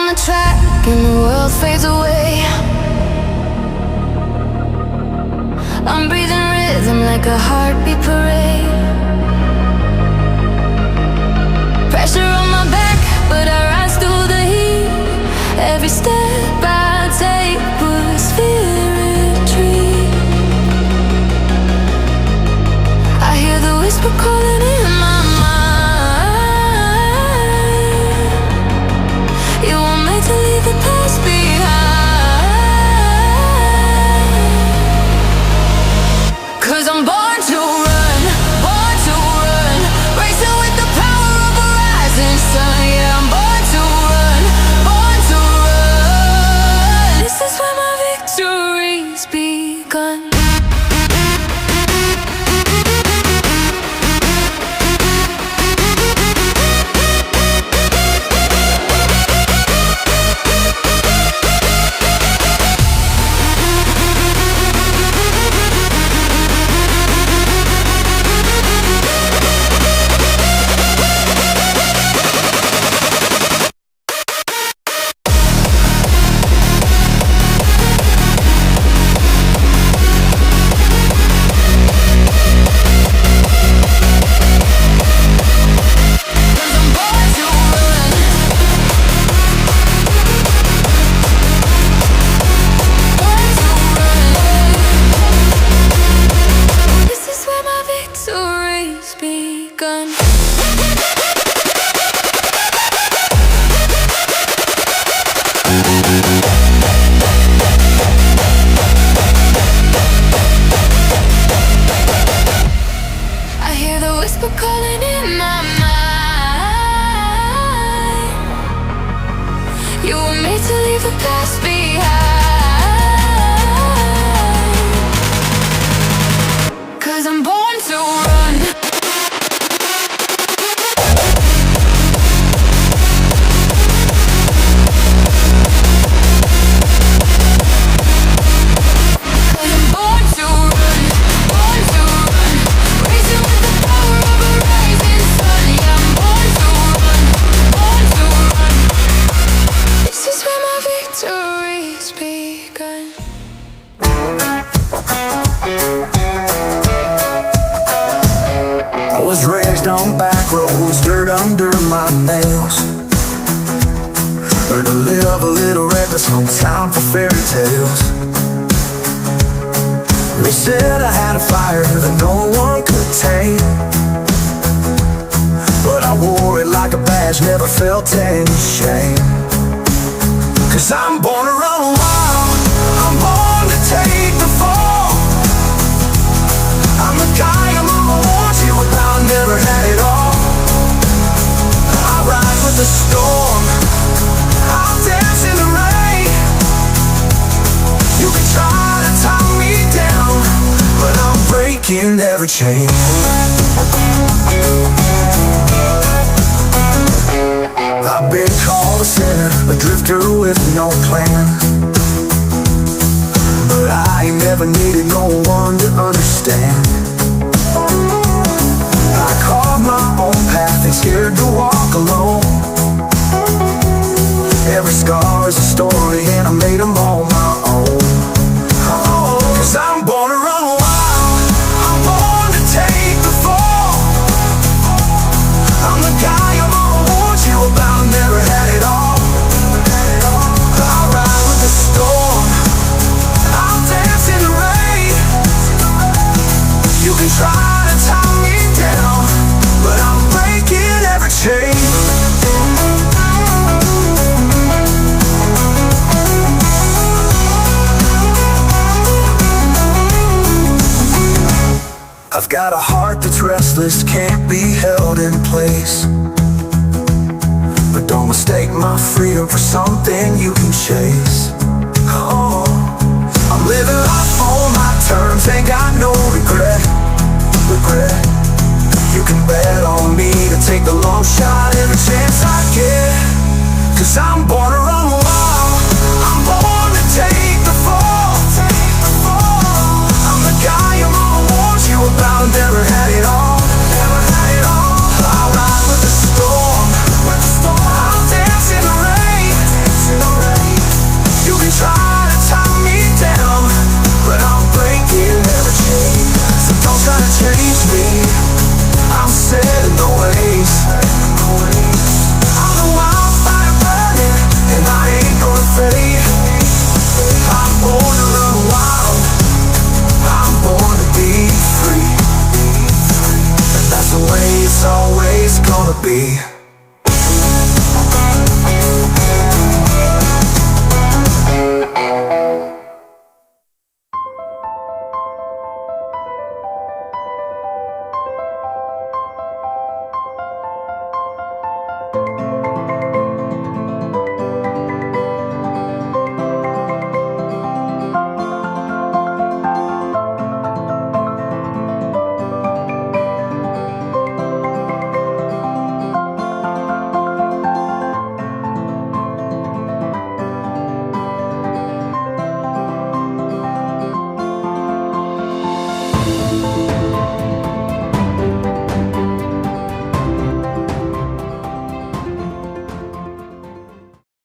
the track and the world fades away. I'm breathing rhythm like a heartbeat parade. Pressure on my back, but I rise through the heat. Every step I take puts fear in retreat. I hear the whisper calling in my mind. You were made to leave the past behind. 'Cause I'm born to run, racing with the power of a rising sun. Yeah, I'm born to run, This is where my victory's begun. I hear the whisper calling in my mind. You were made to leave the past behind. 'Cause I'm born to run. I was raised on back roads, dirt under my nails. Learned to live a little reckless, no time for fairy tales. They said I had a fire that no one could tame, but I wore it like a badge, never felt any shame. 'Cause I'm born to run wild, I'm born to take the fall. I'm the guy your mama warns you about, never had it all. I ride with the storm, I'll dance in the rain. You can try to tie me down, but I'm breaking every chain. I've been called a sinner, a drifter with no plan, but I ain't never needed no one to understand. I carved my own path, ain't scared to walk alone. Every scar is a story and I made them all my own. Oh, 'cause I'm born to run wild, I'm born to take the fall. I'm the guy your mama warned you about, never had it all. I ride with the storm, I'll dance in the rain. You can try to tie me down, but I'm breaking every chain. I've got a heart that's restless, can't be held in place. But don't mistake my freedom for something you can chase. Oh, I'm living life on my terms, ain't got no regret. You can bet on me to take the long shot every chance I get. 'Cause I'm born